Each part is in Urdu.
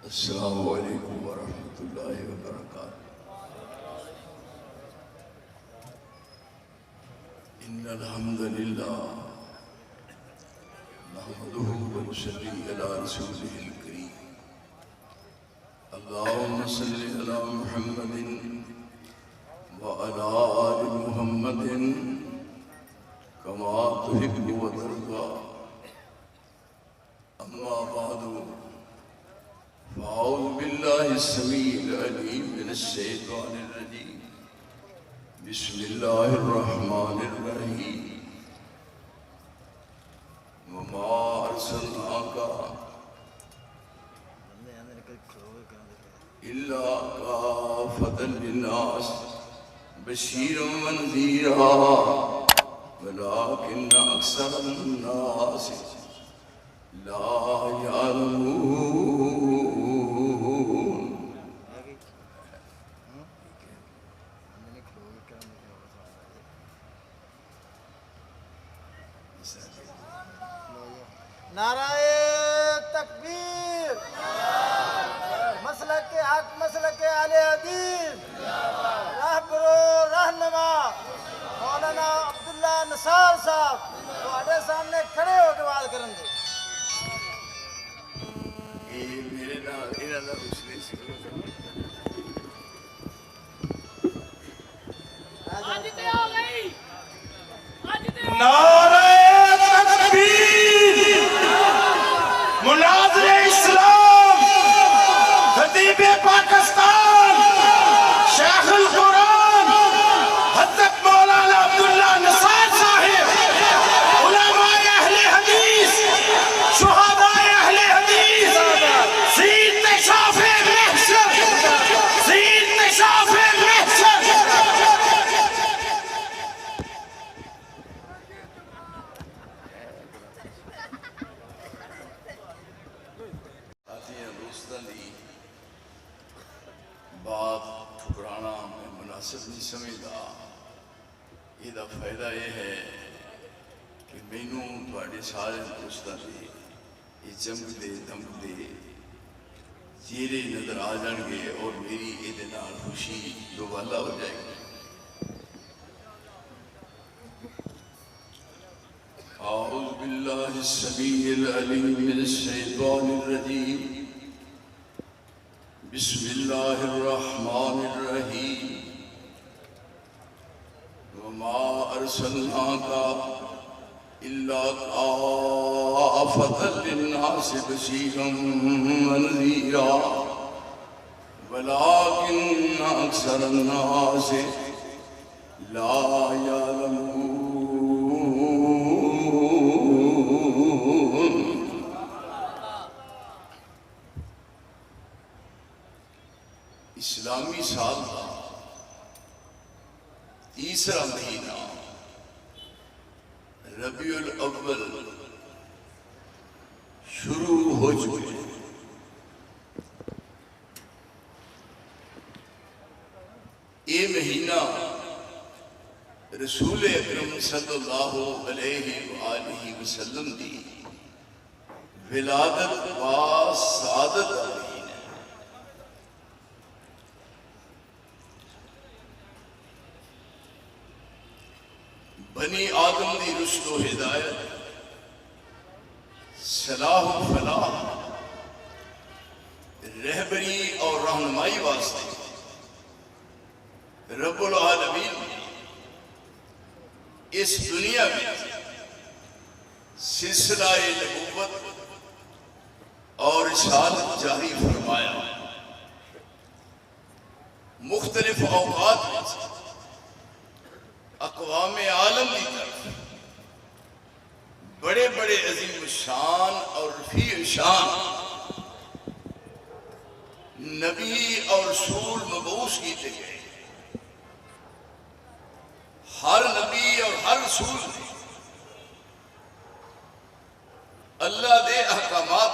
السلام علیکم ورحمۃ اللہ وبرکاتہ۔ ان الحمد للہ نحمده ونصلي على رسوله الكريم اللهم صل على محمد وعلى آل محمد كما تحب وترضى أما بعد فأعوذ بالله السميع العليم من الشيطان الرجيم بسم الله الرحمن الرحيم وما أرسلناك إلا كافة للناس بشيرا ونذيرا ولكن أكثر الناس لا يعلمون۔ نعرہ تکبیر، مسلک حق، مسلک اہل حدیث، رہبر و رہنما مولانا عبداللہ نثار صاحب تھوڑے سامنے کھڑے ہو کے بات کریں گے۔ نعرہ تکبیر، مناظر اسلام، خطیب پاکستان، شیخ القرآن حضرت مولانا عبداللہ نثار صاحب، علماء اہل حدیث، شہداء اہل حدیث، سید شاف محشر، سید شاف محشر۔ بات ٹھکرانا میں مناسب نہیں سمجھتا۔ یہ فائدہ یہ ہے کہ مینوں تھوڑے سارے دوستاں دے یہ چمکدے دمکدے چہرے نظر آ جان گے اور میری یہ نال خوشی دوبالا ہو جائے گی۔ اعوذ باللہ السمیع العلیم من الشیطان الرجیم بسم اللہ الرحمن الرحیم وما ارسلناک الا کافۃ للناس بشیرا ونذیرا ولکن اکثر الناس لا یعلمون۔ اسلامی سال کا تیسرا مہینہ ربیع الاول شروع ہو چکے ہیں۔ یہ مہینہ رسول اکرم صلی اللہ علیہ وآلہ وسلم دی ولادت و سعادت کا مہینہ۔ بنی آدم دی رشد و ہدایت، صلاح و فلاح، رہبری اور رہنمائی واسطے رب العالمین اس دنیا میں سلسلہ نبوت اور رسالت جاری فرمایا۔ مختلف اوقات میں اقوام عالم کی طرف بڑے بڑے عظیم شان اور رفیع شان نبی اور رسول مبعوث کیتے گئے۔ ہر نبی اور ہر رسول نے اللہ دے احکامات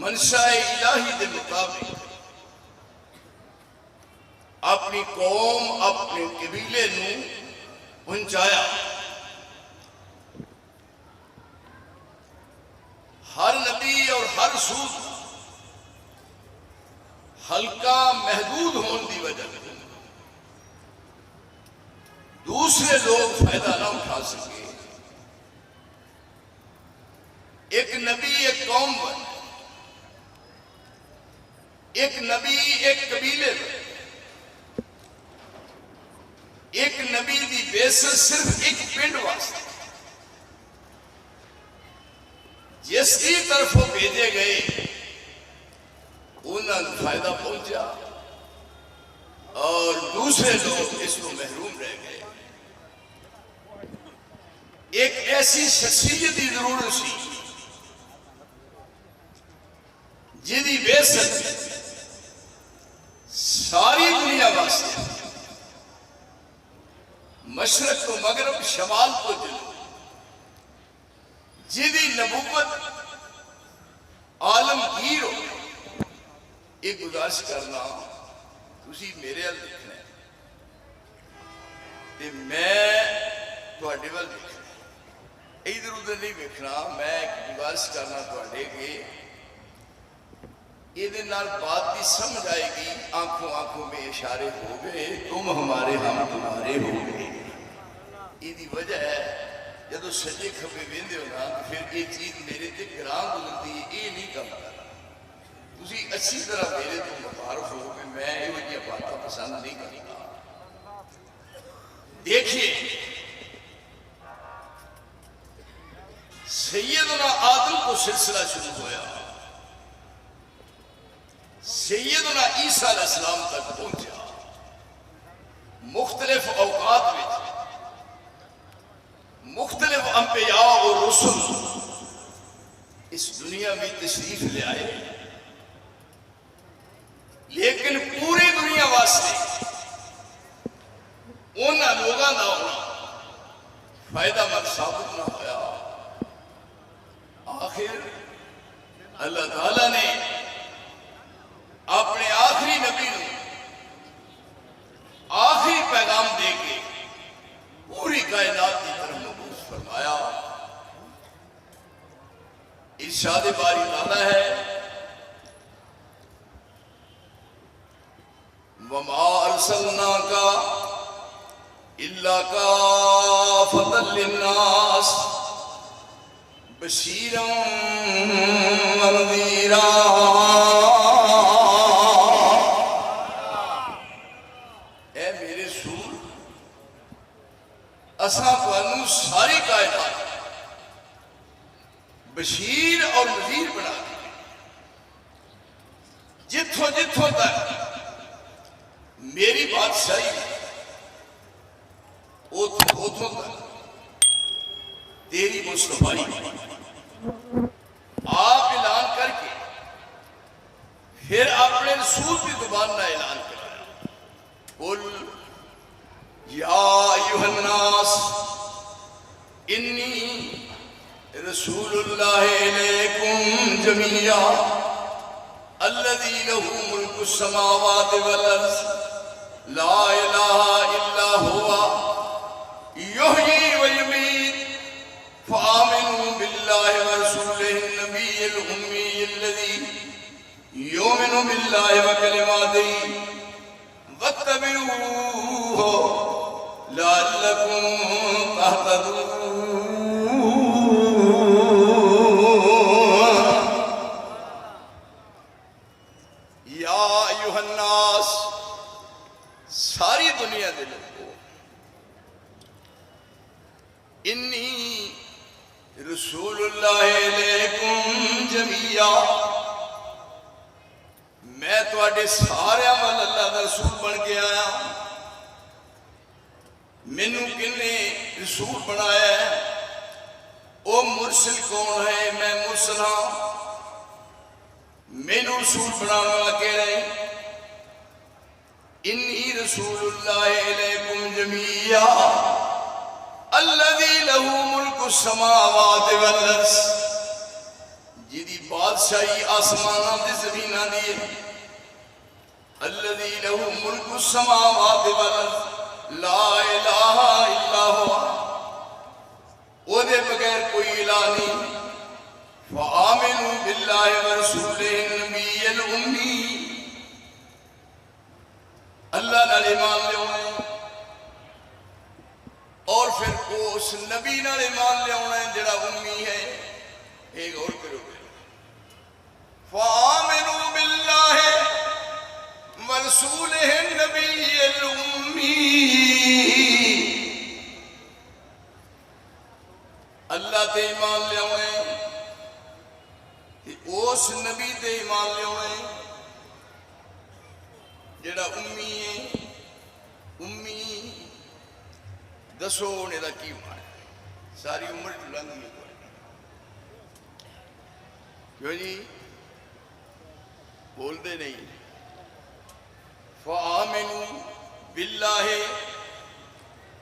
منشاء الہی دے مطابق اپنی قوم، اپنے قبیلے نو پہنچایا۔ ہر نبی اور ہر حلقہ محدود ہونے کی وجہ سے دوسرے لوگ فائدہ نہ اٹھا سکے. ایک نبی ایک قوم بن، ایک نبی ایک قبیلے بن، ایک نبی دی بیست صرف ایک پنڈ واسطے. جس کی طرف وہ بھیجے گئے انہوں نے فائدہ پہنچا اور دوسرے لوگ اس کو محروم رہ گئے. ایک ایسی شخصیت کی ضرورت سی جی بیست ساری دنیا واسطے، مشرق تو مغرب شمال تو جنوب، جی نبوت عالمگیر ہو. ایک گزارش کرنا تسی میرے ول دیکھنا تے میں تواڈے ول دیکھنا، ادھر ادھر نہیں دیکھنا. میں ایک گزارش کرنا تواڈے کہ یہ بات بھی سمجھ آئے گی. آنکھوں آنکھوں میں اشارے ہو گئے، تم ہمارے ہم تمہارے ہو گئے. یہ وجہ ہے جدو سجے کھبے وہدے ہو نا تو پھر یہ چیز میرے تے گراں گزرتی ہے. یہ نہیں کم کرنا. تسی اچھی طرح میرے تو متعارف ہو کہ میں یہ باتیں پسند نہیں کرتا. دیکھیے سیدنا آدم کو سلسلہ شروع ہوا، سیدنا عیسیٰ علیہ السلام تک پہنچا. مختلف اوقات میں مختلف انبیاء اور رسل اس دنیا میں تشریف لے آئے، لیکن پوری دنیا واسطے انہاں لوگاں دا ہونا فائدہ مند ثابت نہ ہویا. آخر اللہ تعالیٰ نے اپنے آخری نبی نے آخری پیغام دے کے پوری کائنات کی طرف مبعوث فرمایا. ارشاد باری تعالیٰ ہے وَمَا أَرْسَلْنَاكَ إِلَّا كَافَةً لِلنَّاسِ بَشِيرًا وَنَذِيرًا. اے میرے رسول، اساں تانوں ساری کائنات بشیر اور نذیر بنا دیا. جتھوں جتھوں تک میری بادشاہی اتھوں تک تیری مصطفی آپ اعلان کر کے پھر اپنے رسول کی زبان نہ اعلان کرایا. قل یا ایھا الناس انی رسول اللہ الیکم جمیعا الذی لہ ملک السماوات والارض لا الہ الا ہوا یحیی ویمیت فآمنوا باللہ ورسولہ النبی الأمی الذی یؤمن باللہ وکلماتہ واتبعوہ لعلکم تہتدون. یا ایھا الناس، ساری دنیا دے لوگوں، انی رسول اللہ علیکم جمیعا، میں تواڈے سارے وال اللہ دا رسول بن کے آیا. مینوں کنے رسول بنایا ہے؟ او مرسل کون ہے؟ میں مرسل ہاں. مینوں رسول بنانے والا کہڑا ہے؟ انی رسول اللہ علیکم جمیعا الذی لہ ملک السماوات والارض، جدی بادشاہی آسماناں تے زمیناں دی ہے. الذی لہ ملک السماوات والارض لا الہ الا ہوا، او دے بغیر کوئی الہ نہیں. فآمنوا باللہ ورسولہ النبی الأمی نال ایمان لیاؤنا ہے اور پھر اس نبی نال ایمان لیاؤنا ہے جڑا امی ہے. ایک اور کرو گے فآمنوا باللہ ورسولہ النبی الأمی. اللہ تے ایمان لیاؤنا ہے اس نبی تے ایمان لیاؤنا ہے جڑا امی ہے. امی دسو ہونے دا کی مانا ہے؟ ساری عمر لنگ نہیں کوئی کیوں جی بول دے نہیں. فآمنوا باللہ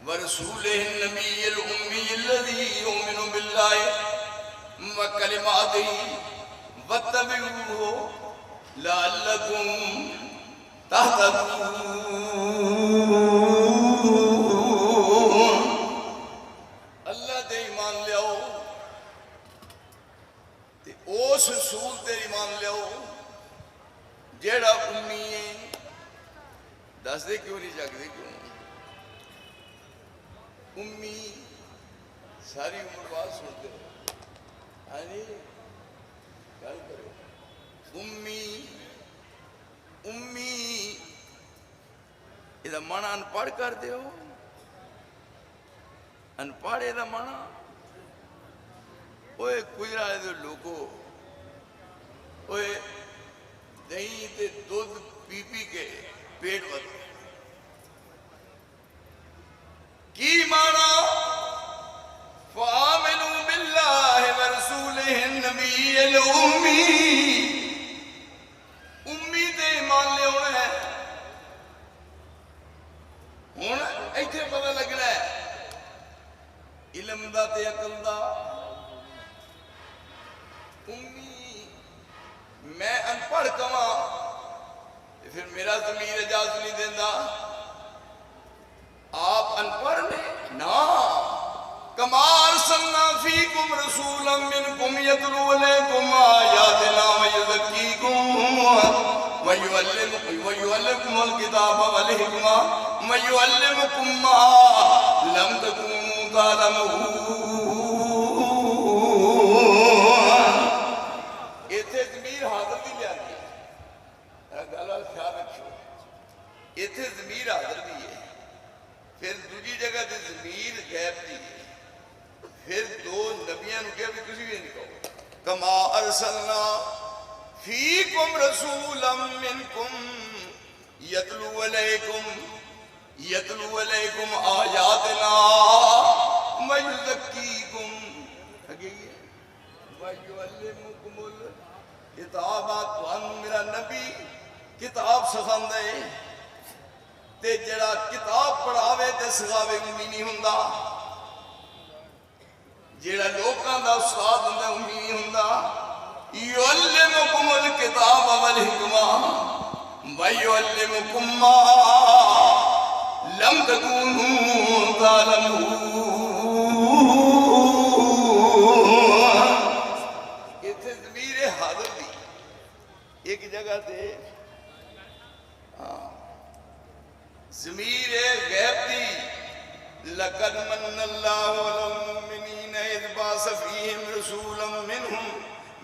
ورسولہ النبی الأمی الذی یؤمن باللہ وکلماتہ واتبعوہ لعلکم تہتدون. اللہ تے ایمان لیاؤ تے اس رسول تے ایمان لیاؤ جیڑا امی ہے. دس دے کیوں نہیں جاگ دے کیوں امی ساری عمر بات سنتے ہو. ہاں جی گل کرو. امی امی یہ مانا ان پڑھ کر دے ہو. ان پڑھ یہ مانا اوے کوئی رہا دے لوگو اوے دہی تے دودھ پی پی کے پیٹ بھر کی مانا. فآمنوا باللہ ورسولہ النبی الأمی. امی تے ایمان لے ہونا ہے. ہون ایتھے پتہ لگنا ہے علم دا تے عقل دا. امی میں ان پڑھ کواں پھر میرا ضمیر اجازت نہیں دینا. آپ ان پڑھ لیں نا. کما ارسلنا فیکم رسولا منکم یتلو علیکم آیاتنا ویزکیکم ویعلمکم الکتاب والحکمہ ویعلمکم ما لم تکونوا تعلمون. ایتھے ضمیر حاضر دی لیا گیا. گل خیال رکھو ایتھے ضمیر حاضر دی ہے. پھر دوجی جگہ تے ضمیر غیب دی ہے. پھر دو نبیاں نو کہا بھی کسی بھی نہیں کہو. کما ارسلنا فیکم رسولا منکم یتلو علیکم آیاتنا ویزکیکم ویعلمکم الکتابات. میرا نبی کتاب سکھاندہ ہے تے جڑا کتاب پڑھاوے تے سکھاوے امی نہیں ہوندا. جڑا لوکاں دا استاد ہوندا امی نہیں ہوندا. یعلمکم الکتاب والحکمہ ویعلمکم ما لم تکونوا تعلمون. ایتھے ضمیر حاضر دی ایک جگہ تے ضمیر غیب دی. لقد من اللہ علی المؤمنین اذ بعث فیہم رسولا منہم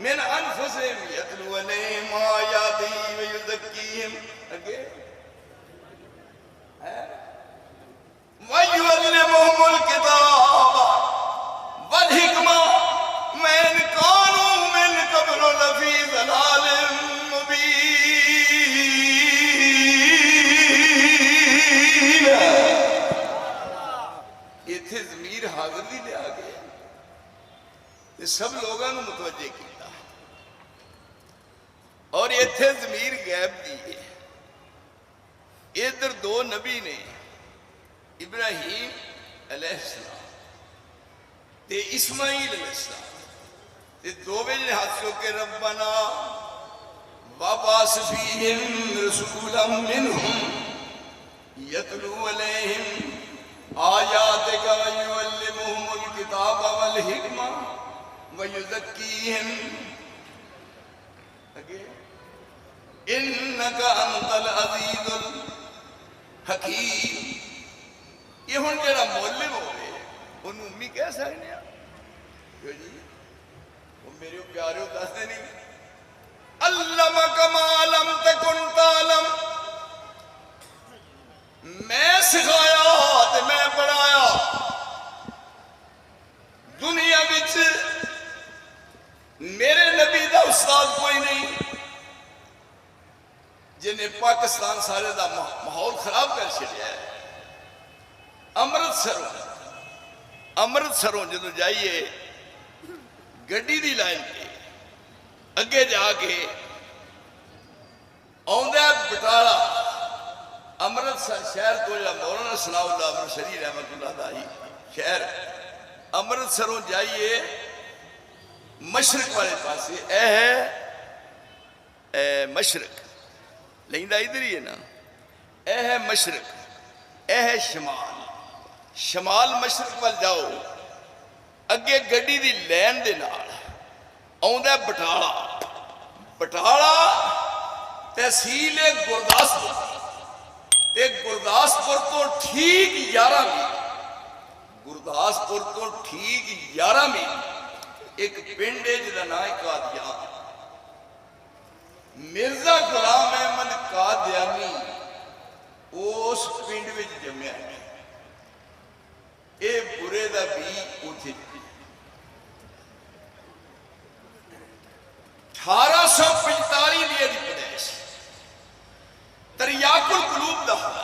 من انفسہم یتلو علیہم آیاتہ ویزکیہم ویعلمہم الکتاب والحکمہ وإن كانوا من قبل لفی ضلال مبین. ایتھے ضمیر حاضر دی لے آگئے یہ سب لوگاں نو متوجہ کیتا. اور ایتھے ضمیر غیب دی ہے. ادھر دو نبی نے ابراہیم علیہ السلام تے اسماعیل علیہ السلام تے دو بجے ہاتھ چو کے ربنا وابعث فیہم رسولا منہم یتلو علیہم آیاتک ویعلمہم الکتاب والحکمہ ویزکیہم انکا انت العزیز حکیم یہ ہوں جڑا مولم ہوئے انہوں امی کہہ سکتے ہیں کیوں جی وہ میرے پیارے ہو دستے نہیں علمک ما لم تکن تعلم میں سکھایا تے میں پڑھایا دنیا وچ میرے نبی دا استاد کوئی نہیں جنہیں پاکستان سارے دا ماحول خراب کر چھڑیا ہے امرتسروں جدو جائیے گڈی دی لائن پہ اگے جا کے آؤندہ بٹالہ امرتسر شہر کو جا مولانا ثناء اللہ امرتسری رحمت اللہ دائی شہر امرتسروں جائیے مشرق والے پاسے اے ہے مشرق لیندہ ادھر ہی ہے نا اے ہے مشرق اے ہے شمال مشرق وال جاؤ اگے گڈی دی لین دے نال آؤندہ بٹالہ تحصیل گرداسپور تو ٹھیک 11 میل ایک پنڈ ہے جدا نام قادیان مرزا غلام احمد قادیانی اس پنڈ وچ جمیا ہے اے برے دا بھی اتھے 1845 دی پیدائش تریاق القلوب دا حال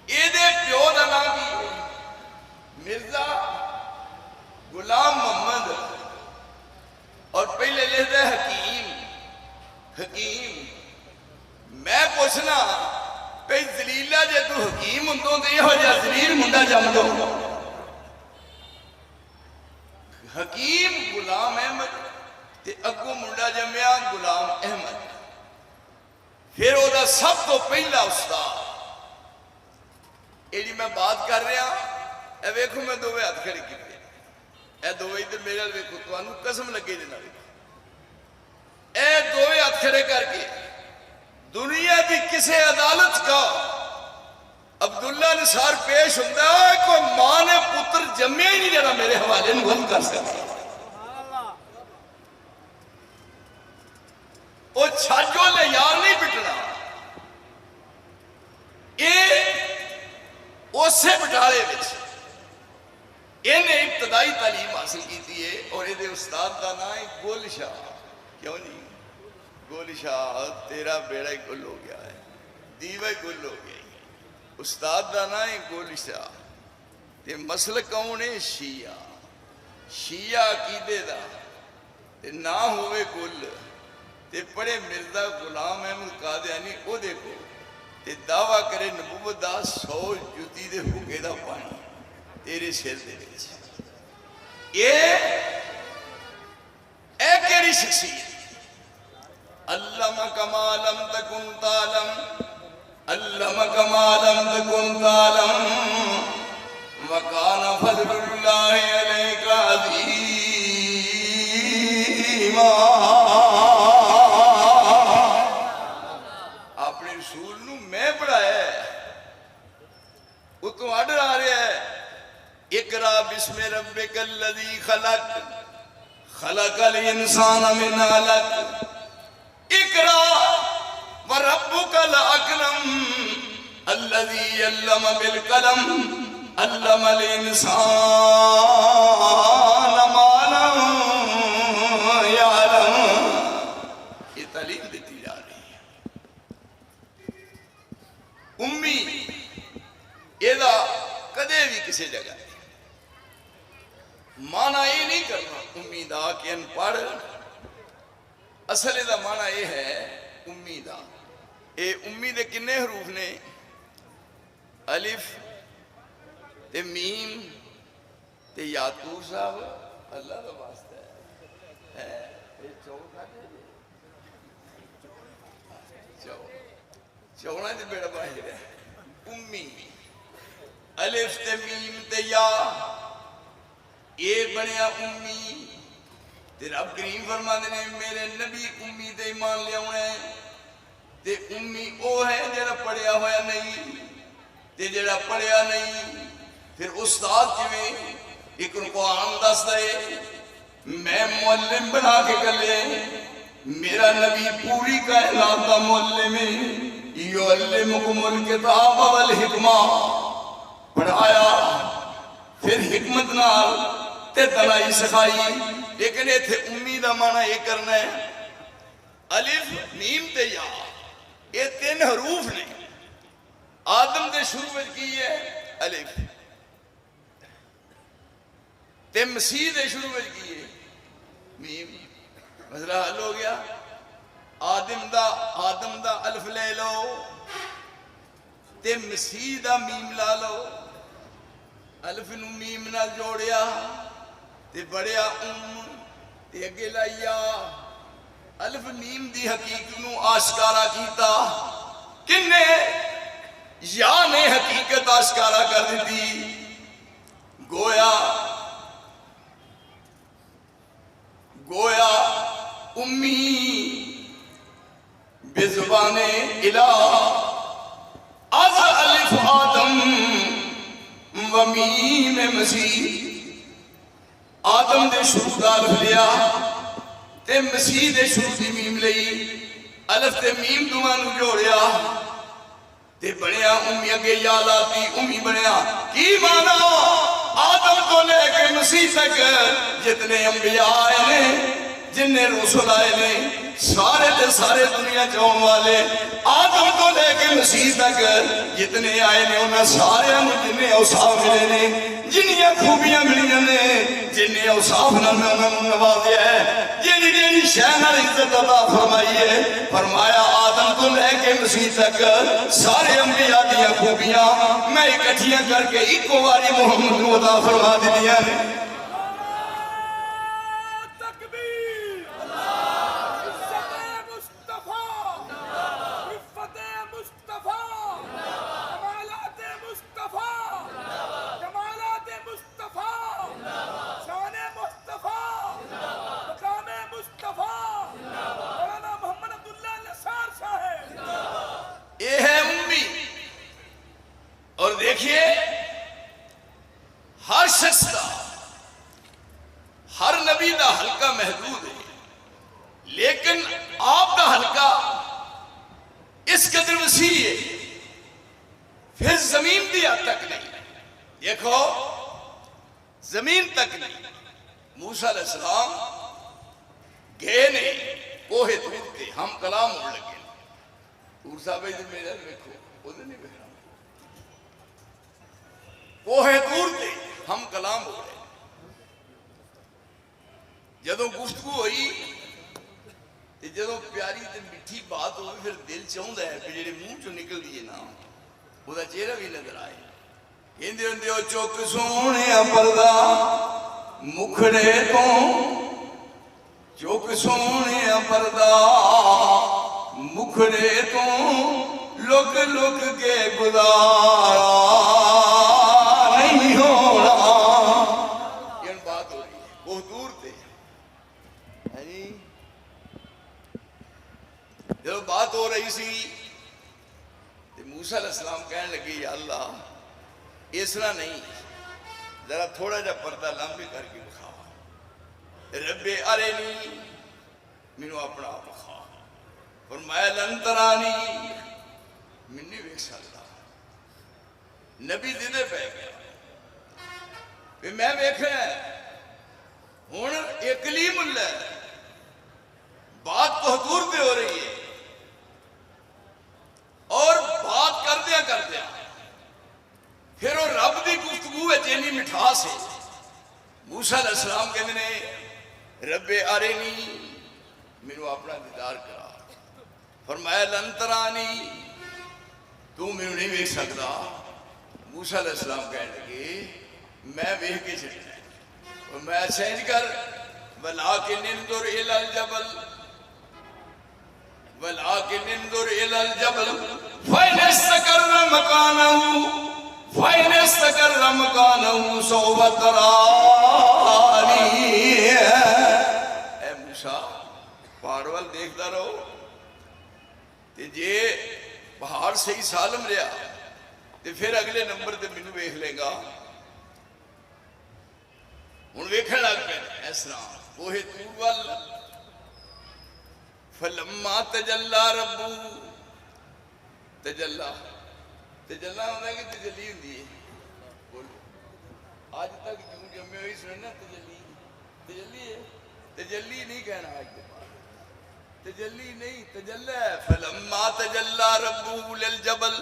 اے دے پیو دا نام بھی مرزا غلام محمد اور پہلے لکھتا ہے حکیم میں پوچھنا پہ زلیلہ جے تو حکیم ہندوں دے ہو جا زلیل منڈا جم دو حکیم غلام احمد تے اگو منڈا جمیا غلام احمد پھر وہ دا سب تو پہلا استاد ایڈی میں بات کر رہا اے ویکھو میں دووے ہاتھ کھڑی کی اے دووے ادھر میرے ویکھو تو انہوں قسم لگے جنا ویکھو اے دووے ہاتھ کھڑے کر کے دنیا دی کسے عدالت کا عبداللہ نثار پیش ہوندہ ہے کوئی ماں نے پتر جمعہ ہی نہیں جڑا میرے حوالے نہیں کر سکتا وہ چھاجو لے یار نہیں پٹنا اسے بٹالے بچ انہیں ابتدائی تعلیم حاصل کی تھی اور یہ استاد کا نام ہے گل شاہ کیوں نہیں گل شاہ تیرا بیڑا گل ہو گیا ہے دیوہ گل ہو گئی استاد کا نام ہے گل شاہ تے مسلک کون ہے شیعہ عقیدے دا تے نہ ہوئے گل تے پڑے مرزا غلام احمد قادیانی او دیکھو تے دعویٰ کرے نبوت دا 100 جوتی دے ہوگے دا پانی تیرے سر دے بیچ اے کیڑی شخصیت علمک ما لم تکن تعلم علمک ما لم تکن تعلم وکان فضل اللہ علیک عظیما اپنے رسول نو میں پڑھایا ہے وہ تو آڈر آ رہا ہے اقرا بسم ربک الذی خلق خلق الانسان من علق اقرا وربک الاکرم الذی علم بالقلم علم الانسان ما لم یعلم یہ تعلیم دیتی جا رہی ہے امی یہ کدے بھی کسی جگہ مانا یہ نہیں کرنا امیدہ کہ ان پڑھ اصل دا مانا یہ ہے امیدہ اے امید کنے حروف نے الف تے میم تے یاتور صاحب اللہ دا واسطہ ہے چوڑا تے بیڑا باہر ہے امی الف تے میم تے یا یہ بنیا امی تے رب کریم فرما دینے میرے نبی امی تے ایمان لے آنے تے امی او ہے جڑا پڑھیا ہویا نہیں، تے جڑا پڑھیا نہیں پھر استاد کیویں ایک قرآن دس دے میں معلم بنا کے گلے میرا نبی پوری کائنات دا معلم ہے، یعلمکم الکتاب والحکمہ پڑھایا پھر حکمت نال تے دلائی سکھائی۔ لیکن ایتھے امی دا معنی یہ کرنا ہے الف میم تے یا یہ 3 حروف نے۔ آدم دے شروع میں کی ہے الف، تے مسیح دے شروع میں کی ہے میم۔ مسئلہ حل ہو گیا۔ آدم دا الف لے لو تے مسیح دا میم لا لو، الف نو میم نہ جوڑیا تے بڑیا تے اگے لائیا، الف میم دی حقیقت نو آشکارا کیتا، کنے یا نے حقیقت آشکارا کر دیتی۔ گویا امی بے زبان الہ از الف آدم و میم مسیح، آدم دے شروع دا الف لیا تے مسیح دے شروع دی میم لئی، الف تے میم دوانو جوڑیا تے بنیا امی اگے یا لاتی امی بنیا۔ کی مانا آدم تو لے کے مسیح تک جتنے انبیاء آئے نے جنہیں رسول آئے نے سارے تے سارے دنیا چاہوں والے، آدم تو لے کے مسیح تک جتنے آئے نے انہیں سارے جنہیں اوصاف ملے نے، جنہیں خوبیاں ملیاں نے، جنہیں اوصاف نہ میں انہوں نے نوازیا ہے، جنہیں شہن عزت عطا فرمائی ہے۔ فرمایا آدم تو لے کے مسیح تک سارے انبیاء دیا خوبیاں میں اکٹھیاں کر کے ایک واری محمد کو عطا فرما دیا نے۔ اور دیکھیے ہر شخص دا ہر نبی دا حلقہ محدود ہے، لیکن آپ دا حلقہ اس قدر وسیع ہے پھر زمین دی حد تک نہیں۔ دیکھو زمین تک نہیں، موسیٰ علیہ السلام گئے نے کوہ طور تے ہم کلام اڑ لگے، طور صاحب میرے دیکھو وہ نہیں بہرا کوہ طور تے ہم کلام ہو گئے، جدوں گفتگو ہوئی جدوں پیاری تے میٹھی بات ہوئی پھر دل چاہتا ہے پھر جڑے منہ چوں نکل دیے نا وہ چہرہ بھی نظر آئے۔ ہندے ہندے او چوک سونے پردہ مکھڑے تو، چوک سونے پردہ مکھڑے تو لک لک کے گزارا نہیں ہونا۔ یہ بات ہو رہی ہے وہ دور تھے، جب بات ہو رہی سی تو موسیٰ علیہ السلام کہنے لگے یا اللہ اس طرح نہیں، ذرا تھوڑا جا پردہ لمبی کر کے دکھا، رب ارنی مینوں اپنا آپ دکھا، فرمایا لن ترانی من نہیں ویکھ سکتا۔ نبی دیدے پہ گیا کہ میں ویکھنا ہے ہن ایک کلیم اللہ بات تو حضور پہ ہو رہی ہے اور بات کردیا پھر وہ رب دی گفتگو ہے جینی مٹھاس ہے۔ موسیٰ علیہ السلام کہتے ہیں رب ارنی مینوں اپنا دیدار کرا، فرمایا لن ترانی تو مینوں نہیں ویکھ سکتا۔ موسیٰ علیہ السلام کہنے لگے میں ویکھ کے چلنا ہے، اور میں چینج کر ولیکن انظر الی الجبل ولیکن انظر الی الجبل فإن استقر مكانه سوف تراني۔ اے موسیٰ پہاڑ وال دیکھتا رہو تے جے پہاڑ صحیح سالم رہا تے پھر اگلے نمبر تے مینوں ویکھ لے گا. ہن ویکھن لگ پے اس طرح کوہ طور وال فلما تجلا ربو تجلا ہوتا ہے کہ تجلی ہوتی ہے. بولو آج تک کیوں جمے ہوئی سنے نا تجلی ہے. تجلی نہیں کہنا آج کے بعد, تجلی نہیں تجلی ہے. فلما تجلا ربو للجبل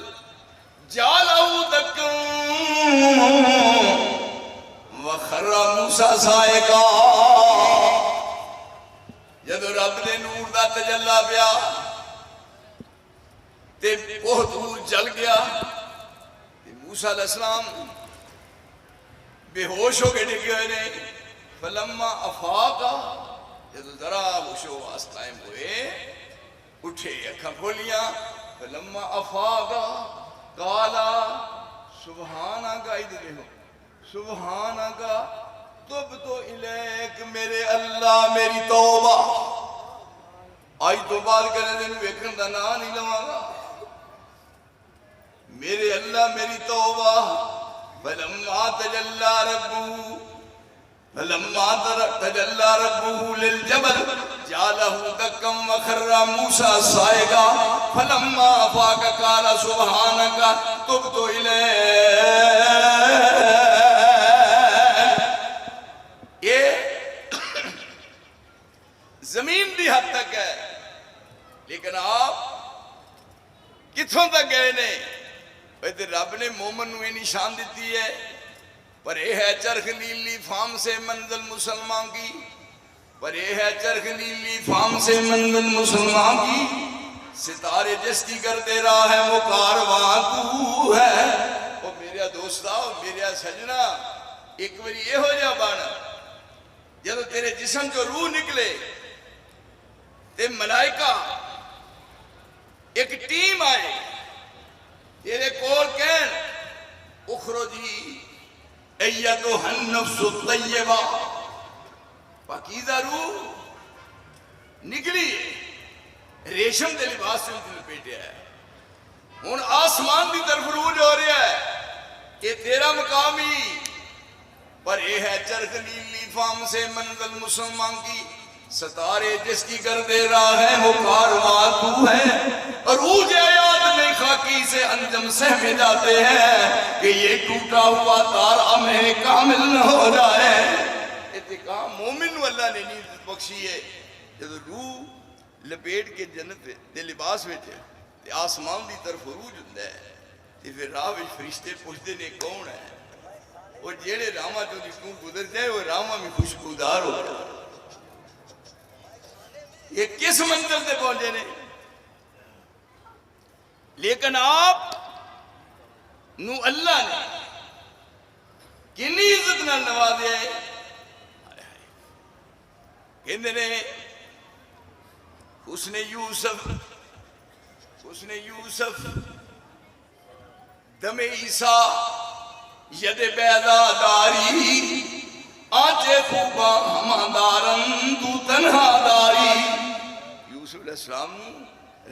جعلہ دکا وخر موسیٰ صائقا. جدو رب نے نور دا تجلا پیا تے بہت دور چل گیا تے موسیٰ علیہ السلام بے ہوش ہو کے ڈگے ہوئے نے. فلما افاقا جدو ذرا ہوش و واس قائم ہوئے اٹھے اکھاں کھولیاں. فلما افاقا قالا سبحانکا ادھر ہو سبحانکا تبت الیک میرے اللہ میری توبہ. آج تو بعد کرنے دن ویکھن دا نا نہیں لواں گا. میرے اللہ میری توبہ. فلما تجلا ربه للجبل جعله دكا وخر موسى صائقا. فلما افاق قال سبحانك تبت إليك. یہ زمین بھی حد تک ہے لیکن آپ کتھوں تک گئے نے. رب نے مومن نو یہ نشان دیتی ہے پر یہ ہے چرخ نیلی فام سے منزل مسلمان کی. پر یہ ہے چرخ نیلی فام سے منزل مسلمان کی. ستارے جس کی کرتے راہ ہے وہ کارواں تو ہے. وہ میرے دوستا میرے سجنا ایک باری یہ ہو جا بن جب تیرے جسم جو روح نکلے تے ملائکہ ایک ٹیم آئے تیرے کول کہن اخرجی ایتھا النفس الطیبہ پاکیزہ روح نکلی ریشم دے لباس سے دل پیٹیا ہے. ہن آسمان دی طرف روج ہو رہا ہے کہ تیرا مقامی. پر یہ ہے چرخ نیلی فام سے منزل مسلمان کی. ستارے جس کی گردے راہ ہے وہ کارواں تو ہے. اور عروج آیات میں خاکی سے انجم سہمے جاتے ہیں کہ یہ ٹوٹا ہوا تارا میں کامل نہ ہو جائے. اتقام مومن و اللہ نے نیت بخشی ہے جب روح لپیٹ کے جنت دے لباس میں تے آسمان دی طرف عروج ہوتا ہے تے پھر راہ وچ فرشتے پوچھتے نے کون ہے. وہ جیڑے راما جو دی تو گزر جائے وہ راما میں خوشبودار ہو جائے. یہ کس منزل سے پہنچے نے لیکن آپ نو اللہ نے کنی عزت نال نوازیا ہے. کہندے نے حسن یوسف دم عیسیٰ ید بیضا داری آنچے خوبا ہماندارن تو تنہا داری. یوسف علیہ السلام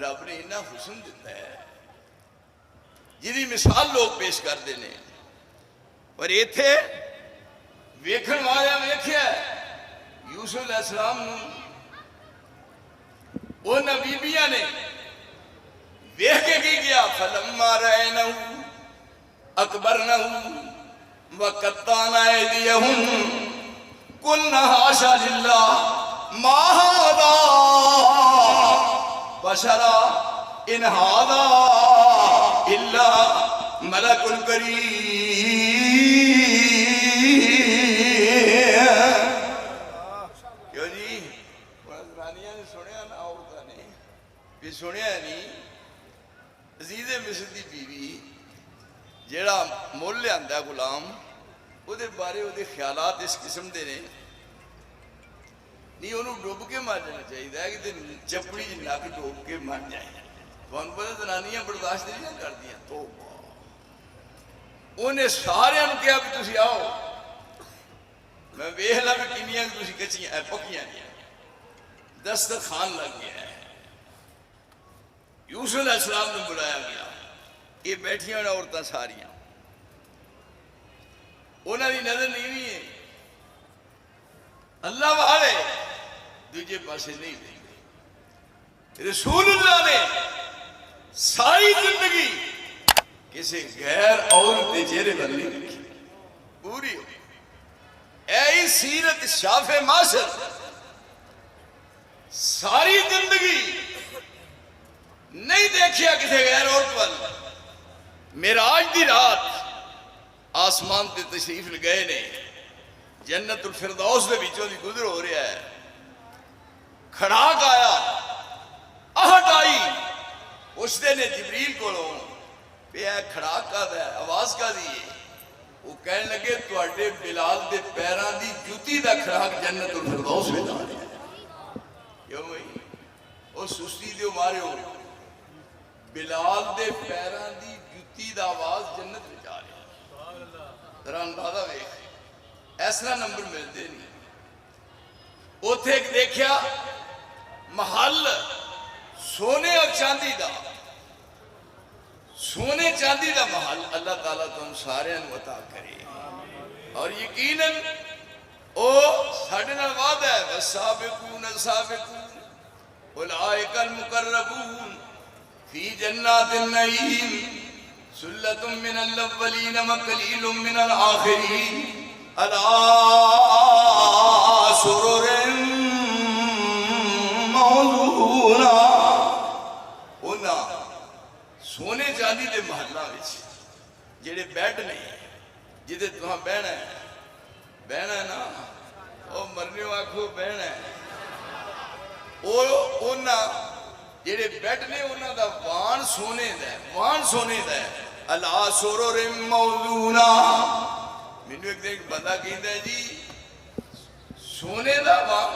رب نے انہا حسن دیتا ہے جیدی مثال لوگ پیش کر دینے. پر یہ تھے ویکھن والا ویکھیا یوسف علیہ السلام وہ نبیبیاں نے ویکھ کے کی گیا. فلما رأینہو اکبرنہو وقتانا ایدیہم قلنا حاشا للہ ما ھذا بشرا ان ھذا الا ملک کریم. کیوں جی حضرانیہ نے سنیا نا عورتہ نے بھی سنیا نہیں. عزیز مصر دی بیوی جیڑا مول لے آندہ غلام وہ دے بارے وہ دے خیالات اس قسم دے نے نہیں انہوں ڈوب کے مار جانا چاہیے ہے کہ چپڑی جنا کے ڈوب کے مار جائیں. تو ان پر زنانیاں برداشت نہیں کر دیا. تو انہیں سارے ان کے اب تسی آؤ میں ویہلا بھی کنیاں تسی کچیاں پکیاں دیا دسترخوان لگ گیا ہے. یوسف علیہ السلام نے بلایا گیا، یہ بیٹھیاں ہونا عورتیں ساریاں، انہوں کی نظر نہیں ہے اللہ والے دوجے پاسے نہیں دیں گے۔ رسول اللہ نے ساری زندگی کسی غیر عورت کے چہرے پر نہیں لکھی، پوری اے سیرت شاف معاشر، ساری زندگی نہیں دیکھیا کسی غیر عورت وال۔ معراج دی رات آسمان تے تشریف لگئے نے، جنت الفردوس دے وچوں دی گزر ہو رہا ہے، کھڑاک آیا، آہٹ آئی، پوچھتے نے جبریل کولوں پہ اے کھڑاک کا ہے، آواز کا دی ہے؟ وہ کہنے لگے تواڈے بلال دے پیران دی جوتی دا کھڑاک جنت الفردوس میں جا رہا ہے۔ کیوں بھائی وہ سستی دیو مارے ہو، بلال دے پیران دی جوتی دا آواز جنت میں جا رہا ہے۔ ذرا اندازہ ویکھ، ایسا نمبر ملتے نہیں۔ اوتھے ایک دیکھیا محل سونے اور چاندی دا، سونے چاندی دا محل اللہ تعالیٰ تم سارے عطا کرے، اور یقیناً او ساڑھے نال وعدہ ہے والسابقون السابقون اولئک المقربون فی جنات النعیم سلۃ من الاولین وقلیل من الآخرین علی سرر موضونہ۔ انہاں سونے چاندی دے محلہ وچ جڑے بیڈ نہیں جدے تہاں بہنا ہے نا، او مرنے آکھو بہنا ہے، اونا جڑے بیڈ نے اونا دا وان سونے دا ہے، وان سونے دا ہے، علی سرر موضونہ۔ مینوں ایک دن بندہ کہندا ہے جی سونے دا وان،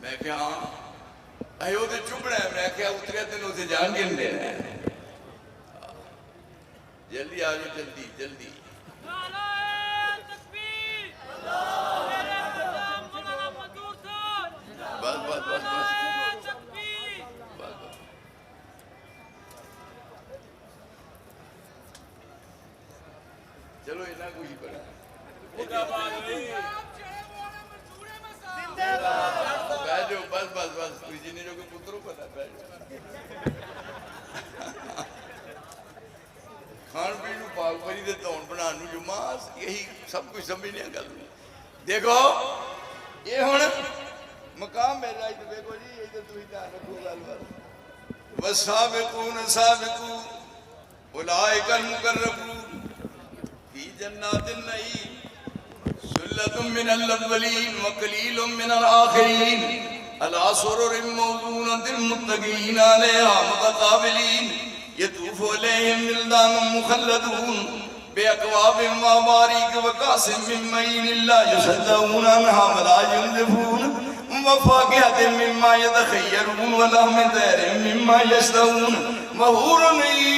میں کہا ہاں اے وہ تے چبڑا ہے، میں کہا اترے دن اسے جان کے لے رہے ہیں۔ جلدی آجو، جلدی جلدی۔ بس بس بس بس چلو اتنا کچھ پڑا بیٹھو، بس بس بس کوئی جنہیں جو کہ پتروں پتا بیٹھو۔ کھان پینو پاک بری دے تون بنانو جمعہ، یہی سب کچھ سمجھنے گا۔ دیکھو یہ ہون مقام میرا ہے، دیکھو جی یہ تو ہی دھیان رکھو گل بات۔ والسابقون السابقون اولئک المقربون فی جنات النعیم سلۃ من الاولین وقلیل من الآخرین علی سرر موضونۃ متکئین علیہا متقابلین یطوف علیہم ولدان مخلدون بأکواب واباریک وکأس من معین لا یصدعون عنہا ولا ینزفون وفاکہۃ مما یتخیرون ولحم طیر مما یشتہون وحور عین۔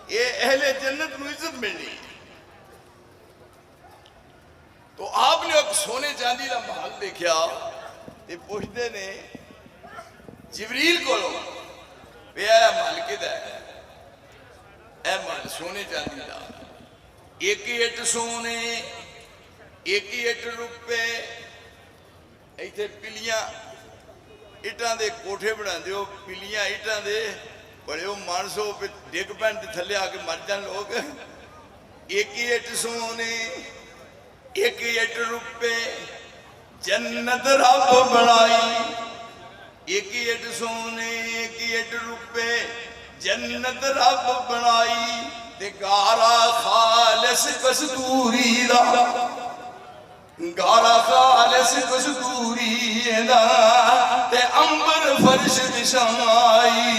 یہ اہل جنت کو عزت ملنی ہے۔ تو آپ نے ایک سونے چاندی کا محل دیکھا، یہ پوچھتے نے جبریل کو لو بے اے محل کدھا ہے؟ اے محل سونے چاندی کا، ایک اٹ سونے، ایک اٹ روپے، ایتھے پلیاں اٹھاں دے کوٹھے بنا دیو، پلیاں اٹھاں دے بڑے ہو مانسو پہ ڈیگ پین دے تھلے آکے مر جان لوگ۔ ایک اٹ سونے، ایک اٹ روپے، جنت رب بنائی۔ ایک اٹ سونے، ایک اٹ روپے، جنت رب بنائی، تے گارا خالص کستوری دا، گارا خالص کستوری دا، تے امبر فرش بچھائی۔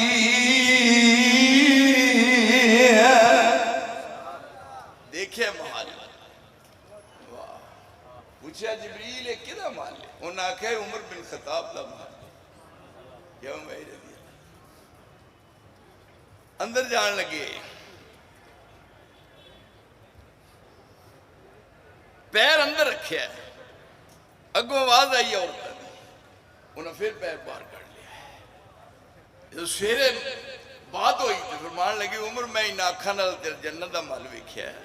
دیکھے محل، پوچھا جبریل ہے کدھا محل ہے؟ انہوں نے آکھا عمر بن خطاب دا محل۔ کیوں میں رضی اندر جان لگے، پیر اندر رکھے ہے، اگوں آواز آئی عورتوں نے، انہوں نے پھر پیر پار کر لیا ہے۔ جو سویرے بات ہوئی تو فرمان لگی عمر میں ان آنکھاں نال تیرے جنت دا مال ویکھیا ہے۔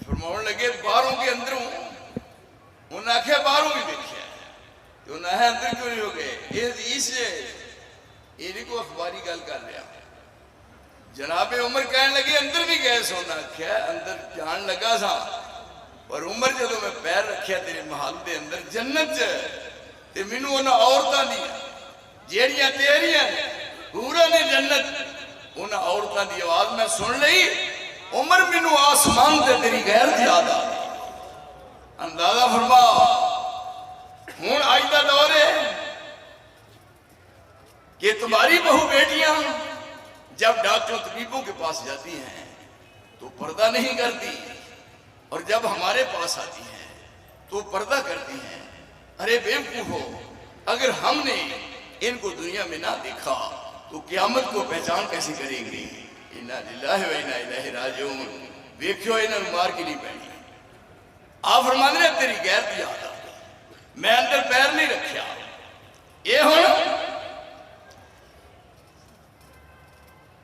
فرمان لگے باہروں کے اندروں، انہوں نے آکھیا باہروں بھی ویکھیا ہے، تو انہوں نے اندر کیوں نہیں ہو گئے؟ اس یہ نہیں کو اخباری گل کر رہا۔ جناب عمر کہنے لگے اندر بھی گئے سونا آکھیا اندر جان لگا سا، اور عمر جدو میں پیر رکھیا تیرے محل دے اندر جنت تے مینوں انہاں عورتاں دی جیڑیاں تیریاں حوراں نے جنت، انہاں عورتاں دی آواز میں سن لئی، عمر مینوں آسمان تے تیری غیرت یاد آ گئی۔ اندازہ فرما ہن آج دا دور ہے کہ تمہاری بہو بیٹیاں جب ڈاکٹر طبیبوں کے پاس جاتی ہیں تو پردہ نہیں کرتی، اور جب ہمارے پاس آتی ہیں تو پردہ کرتی ہیں۔ ارے بیوقوفو، اگر ہم نے ان کو دنیا میں نہ دیکھا تو قیامت کو پہچان کیسے کریں گے؟ انا للہ و انا الیہ راجعون۔ ویکھو انہاں مار کی نہیں پہنی۔ آپ فرماندے نے تیری غیرت یاد آ گئی، میں اندر پیر نہیں رکھیا۔ یہ ہن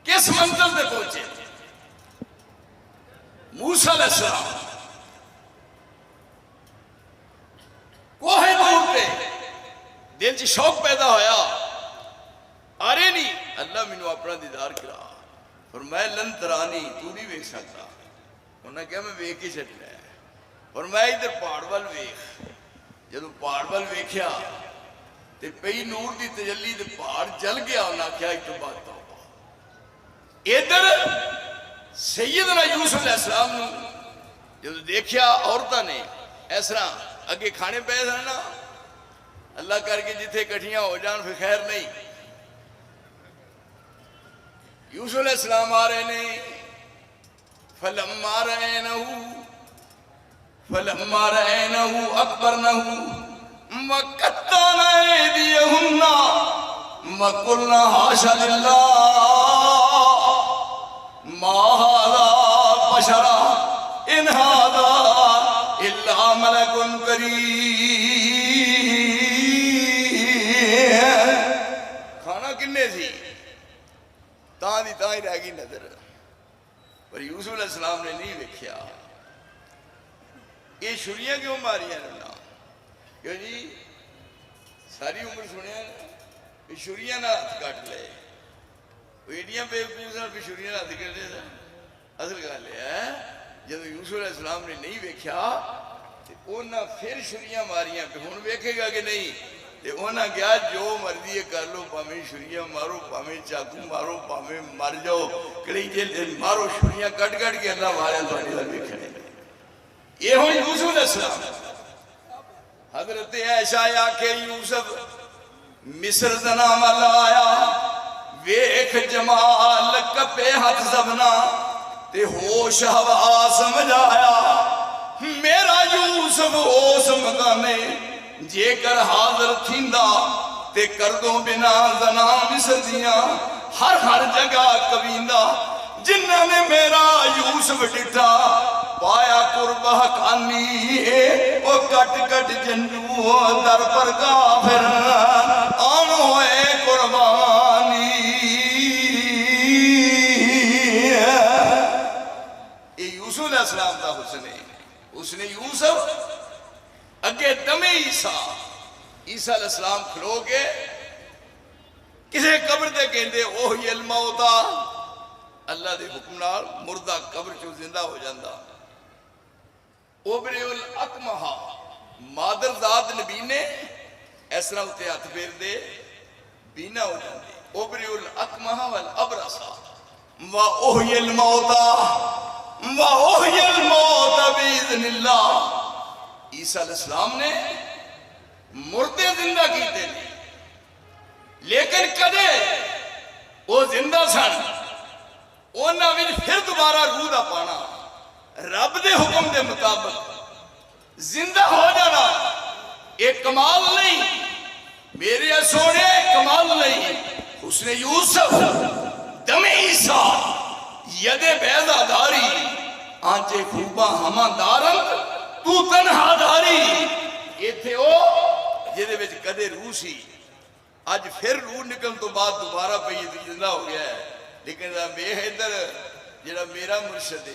کس منزل پہ پہنچے؟ موسیٰ علیہ السلام کوہ طور پہ دل چ شوق پیدا ہویا، آرے نہیں اللہ مینوں اپنا دیدار کرا، فرمایا لن ترانی، تو نہیں ویکھ سکتا۔ انہوں نے کہا میں ویکھ ہی چھڈنا ہے، فرمایا ادھر پہاڑ وال ویکھ۔ جدوں پہاڑ وال ویکھیا تے پئی نور دی تجلی تے پہاڑ جل گیا۔ انہوں نے آکھیا ایک تو بات توبہ۔ ادھر سیدنا یوسف علیہ السلام نے جدوں دیکھیا عورتاں نے اس طرح اگے کھانے پہ نا، اللہ کر کے جتھے کٹھیاں ہو جان پھر خیر نہیں۔ یوسف علیہ السلام آ رہے نے، فلما رأینہ اکبرنہ وقطعن ایدیہن وقلن حاش للہ ما ھذا بشرا ان ھذا الا ملک کریم۔ کھانا کنے سی تاں دی تاں ہی رہ گئی نظر، پر یوسف علیہ السلام نے نہیں ویکھیا۔ یہ چھریاں کیوں ماریاں نے؟ کیوں جی ساری عمر سنیا نا چھریاں نہ ہاتھ کٹ لے، ایڈیاں بے وقوف بھی چھریاں نہ ہاتھ کٹ لے۔ اصل گل یہ ہے جب یوسف علیہ السلام نے نہیں ویکھیا تے انہاں پھر چھریاں ماریاں، پہ ہن ویکھے گا کہ نہیں؟ تے انہاں کیا جو مرضی کر لو، پاویں چھریاں مارو، پاویں چاقو مارو، پاویں مر جاؤ، کلیجے مارو، چھریاں کٹ کٹ کے اللہ مارے تہاڈے ول ویکھنے۔ یہ ہوں یوسف علیہ السلام۔ حضرت عائشہ آکھے یوسف مصر دا نام اللہ آیا، ویکھ جمال کپے ہاتھ زبنا تے ہوش ہوا سمجھ آیا، میرا یوسف اس مقامے جے کر حاضر تھیندا تے کردوں بنا زنا مصر دیاں ہر جگہ کویندا، جنہ نے میرا یوسف ڈٹھا پایا قرب حقانی، او کٹ کٹ جنجو در پر کافر آن ہوئے قربانی۔ یہ یوسف علیہ السلام دا حسن ہے۔ اس نے یوسف اگے دم عیسیٰ علیہ السلام کھلو کے کسے قبر دے کہندے اوہی الموتا، اللہ دے حکم نال مردہ قبر چو زندہ ہو جاندہ۔ اوبری الاکمہا مادر ذات نبی نے اس طرح ہوتے ہاتھ پھیر دے بینا ہو جاندے۔ اوبری الاکمہا والابرسا وَأُحْيِي الْمَوْتَى وَأُحْيِي الْمَوْتَى بِإِذْنِ اللَّهِ۔ عیسیٰ علیہ السلام نے مردے زندہ کیتے ہیں، لیکن کدے وہ زندہ سن انہاں وچ پھر دوبارہ روح دا پانا، رب دے حکم دے مطابق زندہ ہو جانا ایک کمال نہیں، میرے سونے کمال نہیں۔ حسن یوسف دم عیسیٰ ید بیضا داری آنچے خوبا ہما دارن تو تنہا داری، ਇੱਥੇ ਉਹ ਜਿਹਦੇ ਵਿੱਚ ਕਦੇ ਰੂਹ ਸੀ, ਅੱਜ ਫਿਰ ਰੂਹ ਨਿਕਲਣ ਤੋਂ ਬਾਅਦ ਦੁਬਾਰਾ ਪਈ ਤੇ ਜ਼ਿੰਦਾ ਹੋ ਗਿਆ ਹੈ। ਲੇਕਿਨ ਵੇਖ ਇੱਧਰ ਜਿਹੜਾ ਮੇਰਾ ਮੁਰਸ਼ਦ ਹੈ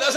10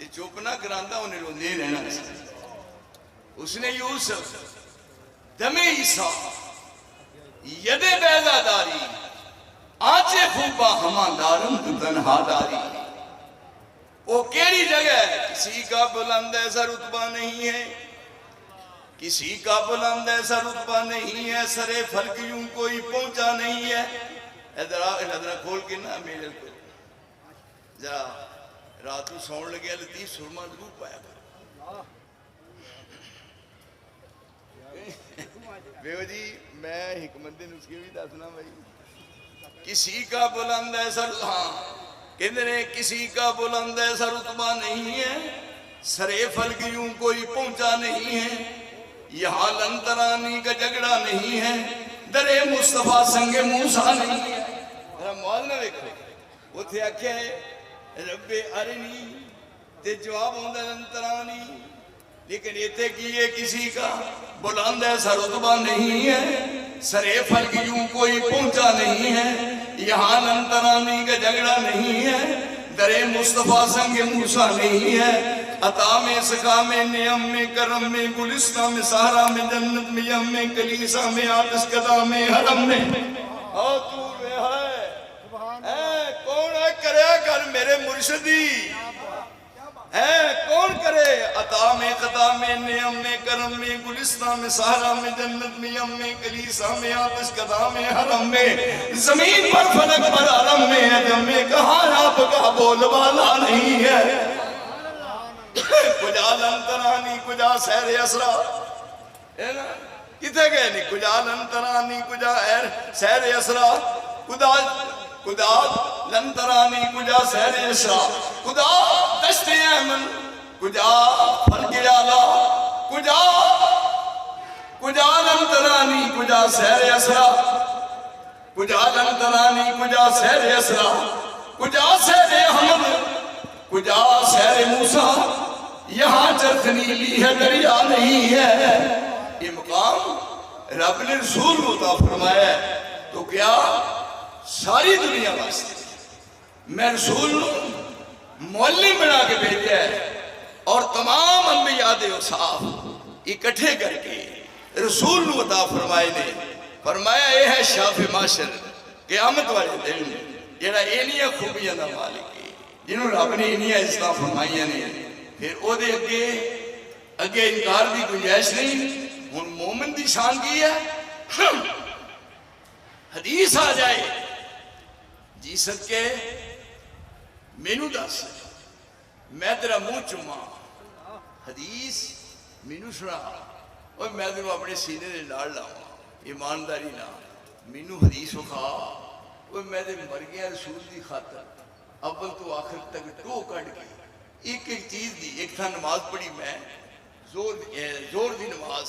تے چپ نہ کراندہ انہیں روندے ہی رہنا سی. اس نے یوسف دم عیسیٰ ید بیضا داری آنچے خوبا ہما دارم تو تنہا داری. وہ کیڑی جگہ ہے؟ کسی کا بلند ایسا رتبہ نہیں ہے، کسی کا بلند ایسا رتبہ نہیں ہے، سرے فلک یوں کوئی پہنچا نہیں ہے. ادھر کھول کے نا میرے کو ذرا رات کو سون لگے لطیف سرما ضرور پایا کر. بیو جی میں حکمت نسخے بھی دسنا بھائی. کسی کا بلند ایسا ہاں کہتے ہیں کسی کا بلند ایسا رتبہ نہیں ہے، سرے فلک یوں کوئی پہنچا نہیں ہے، یہاں لنترانی کا جھگڑا نہیں ہے، درے مصطفیٰ سنگ موسیٰ نہیں ہے. موال نہ دیکھو وہ تھے آکھیا ہے رب ارنی تے جواب ہوندہ لنترانی، لیکن یہ تھے کہ یہ کسی کا بلند ایسا رتبہ نہیں ہے، سرے فلک یوں کوئی پہنچا نہیں ہے، یہاں لنترانی کا جھگڑا نہیں ہے، درے مصطفیٰ سنگ موسیٰ نہیں ہے. عطا میں سکھا میں نعم میں کرم میں گلستہ میں سہرہ میں جنت میں یم میں کلیسہ میں آتش قدا میں حرم میں آتور میں ہے. کون ہے کرے کر میرے مرشدی ہے؟ کون کرے؟ عطا میں خطا میں نعم میں کرم میں گلستہ میں سہرہ میں جنت میں یم میں کلیسہ میں آتش قدا میں حرم میں زمین پر فلک پر عالم میں عجم میں کہاں آپ کا بول بالا نہیں ہے. کجا لنترانی کجا سیر اسرا کتے گئے نہیں کجا لنترانی کجا سیر اسرا کجا لنترانی کجا سیر اسرا کجا دشت ایمن کجا فلک اعلیٰ کجا لنترانی کجا سیر اسرا کجا لنترانی کجا سیر اسرا کجا سیر احمد کجا سیر موسیٰ یہاں چرخ نیلی ہے دریا نہیں ہے. یہ مقام رب نے رسول عطا فرمایا ہے تو کیا ساری دنیا واسطے میں رسول معلم بنا کے بھیجا ہے اور تمام انبیاء دے صاحب اکٹھے کر کے رسول عطا فرمائے نے فرمایا یہ ہے شاف معاشر قیامت والے دن جڑا اینیاں خوبیاں دا مالک ہے جنہوں رب نے اینیاں عزتاں فرمائیاں نے پھر او دے اگے انکار دی گنجائش نہیں. ہن مومن دی شان کی ہے حدیث آ جائے جی صدقے مینو دس میں تیرا منہ چوما حدیث مینو سنا اور میں تیرا اپنے سینے دے نال لاواں ایمانداری نہ مینو حدیث وکھا اور میں تے مر گیا رسول دی خاطر اول تو آخر تک ٹو کٹ گئی ایک ایک چیز دی. ایک تھا نماز پڑھی میں زور دی نماز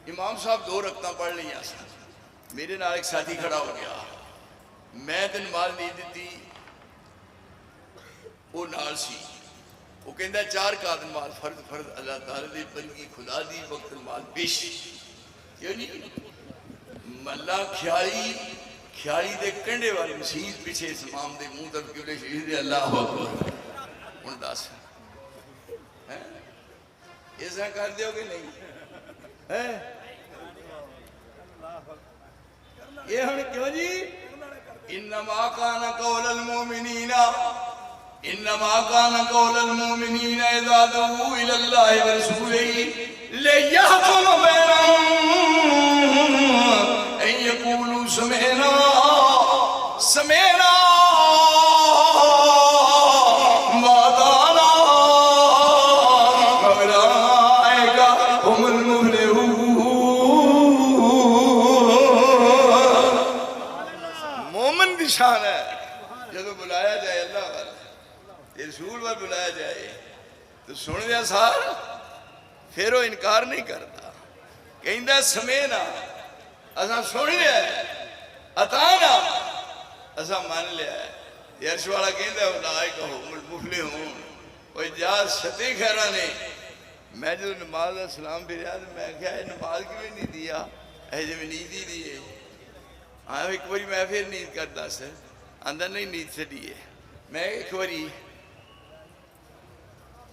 امام صاحب 2 رکعتاں پڑھ لیا میرے نال ایک ساتھی کھڑا ہو گیا میں تے نماز نہیں دیتی وہ نال سی وہ کہندا 4 کا نماز فرض اللہ تعالی دی بندگی خدا دی وقت نماز پیش کیوں نہیں ملا کھیالی دے کنڈے والی مسیح پیچھے اس امام دے منہ طرف قبلے شریف دے اللہ اکبر ہن دس ایسا کر دیو کہ نہیں یہ ہم کیوں جی انما کان قول المؤمنین اذا دعوا الى الله ورسوله ليحكم بينهم ان يقولوا سمعنا وأطعنا وأولئك هم المفلحون. مومن دی شان ہے جب بلایا جائے اللہ والا رسول پر بلایا جائے تو سن دیا سار پھر وہ انکار نہیں کرتا کہندہ سمینا اسا سن لیا ہے اطانا اسا مان لیا ہے. یہ عرش والا کہندہ اولائک هم المفلحون. وہ جا شتی خیرہ نے میں جو نماز اسلام بھی رہا میں کہا ہے نماز کیوں نہیں دیا ایسے میں نیند ہی دیئے ہاں ایک باری میں پھر نیند کرتا سر اندر نہیں نیند سے دیئے میں ایک باری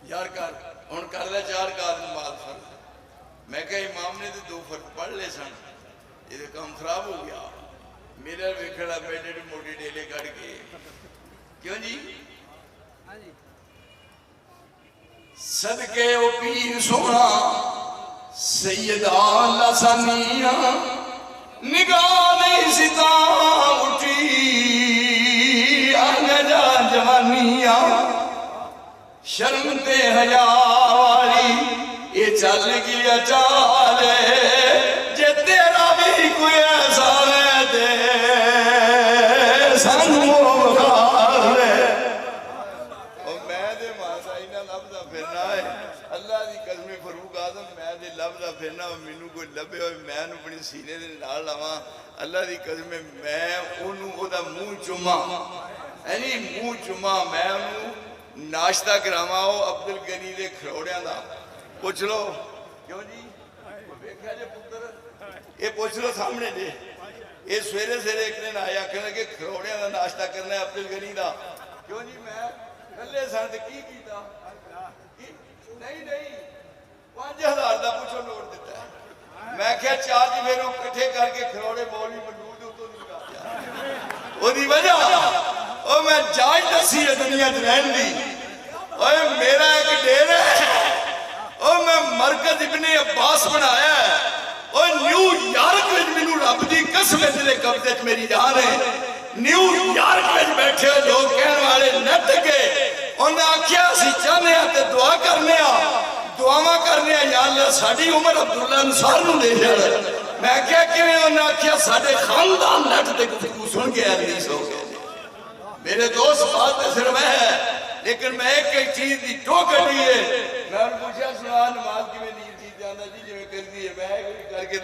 یار کر ہوں کر لے 4 رکعت نماز فرض میں کہا امام نے تو 2 فرض پڑھ لے سن یہ تو کام خراب ہو گیا میرا ویکھڑا بیٹے موٹے ڈیلے کر کے کیوں جی صدقے او پیر سونا سیدہ لسانیہ نگاہ نہیں ستا اٹھی آنے جا جوانیہ شرم تے حیا والی یہ چل گیا چالے جے تیرا بھی کوئی ایسا ہے دے سانو بخارے اور میں دے ماسا ہی نہ لبدا پھرنا ہے اللہ دی قسم فاروق اعظم میں دے لبدا پھرنا مینوں کوئی لبے ہوئے میں اپنی سینے دے نال لاواں اللہ دی قسم میں اونوں او دا منہ چوما یعنی منہ چوما میں اونوں ناشتہ کراواں عبدالغنی دے کھروڑیاں دا پوچھ لو کیوں جی ویکھیا جے پتر یہ پوچھ لو سامنے جے یہ سویرے سویرے ایک دن آیا کہنا کہ کھروڑیاں دا ناشتہ کرنا ہے عبدالغنی دا کیوں جی میں کلے سن تے کی کیتا نہیں 5000 دا پوچھو نوٹ دیتا ہے میں کہا 4 جفیروں کٹھے کر کے کھروڑے مولوی منڈور دے اتوں نہیں کھایا وہ دی وجہ اور میں جاج دسی ہے دنیا جنین دی اور میرا ایک ڈیر ہے اور میں مرکز ابن عباس بنایا ہے اور نیو یارک میں منو رب دی قسم جلے قبضے میری جان ہے نیو یارک میں بیٹھے لوگ کہنے والے نٹ کے انہیں آکھیا سی چاہنے آتے دعا کرنے دعاواں کرنے یا اللہ ساڑھی عمر عبداللہ انصار نو دے جانا میں کیا کیویں انہیں آکھیا ساڑھے خاندان نٹ دے گفتگو سن کے ایڈیس ہو گئے میرے دوست بات صرف ہے لیکن میں ایک چیز دی ٹوک لی ہے میں انہوں پوچھا سوال نماز کی میں نہیں چیز جانا جی جو میں کر دی ہے میں کر کے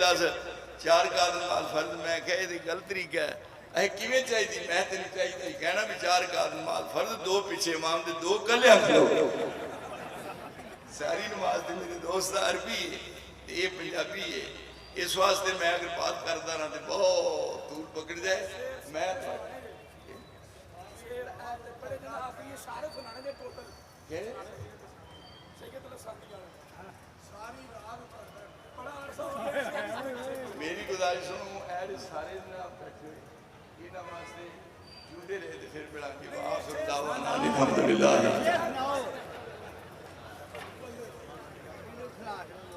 4 رکعت نماز فرض میں کہے دی غلط طریقہ ہے اے کیویں چاہیے تھی میں تے نہیں چاہیے تھی کہنا بھی 4 رکعت نماز فرض 2 پیچھے امام دے 2 کلے ہو ساری نماز دے میرے دوست عربی ہے یہ پنجابی ہے اس واسطے میں اگر بات کرتا رہا تو بہت دور پکڑ جائے میں میری گزارش سنوں ایڈ سارے جناب بیٹھے ہوئے یہ نماز سے جڑے رہے تھے پھر بڑا کہ وآخر دعوانا الحمدللہ